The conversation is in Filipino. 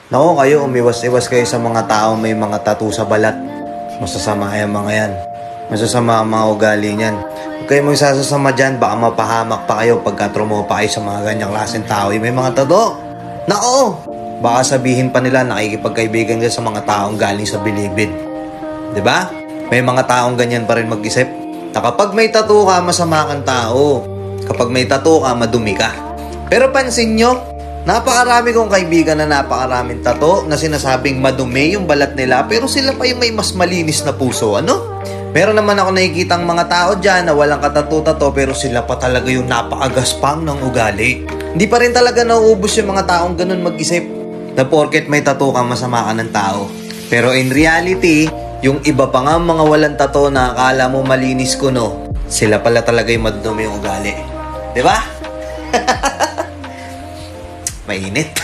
Naku kayo, umiwas-iwas kayo sa mga tao may mga tattoo sa balat. Masasama yung mga yan. Masasama ang mga ugali niyan. Huwag kayo magsasasama dyan, baka mapahamak pa kayo pagka trumopa kayo sa mga ganyang klaseng tao. Yung may mga tattoo. Nako! Baka sabihin pa nila nakikipagkaibigan ka sa mga taong galing sa bilibid. 'Di ba? May mga taong ganyan pa rin mag-isip. Na kapag may tattoo ka, masama kang tao. Kapag may tattoo ka, madumi ka. Pero pansin nyo, napakarami kong kaibigan na napakaraming tattoo na sinasabing madumi yung balat nila pero sila pa yung may mas malinis na puso, ano? Meron naman ako nakikitang mga tao dyan na walang katato-tato pero sila pa talaga yung napakagaspang ng ugali. Hindi pa rin talaga nauubos yung mga taong ganun mag-isip na porket may tattoo ka, masama ka ng tao. Pero in reality, yung iba pa nga mga walang tattoo na akala mo malinis ko, no? Sila pala talaga yung madumi yung ugali. Diba? Mainit.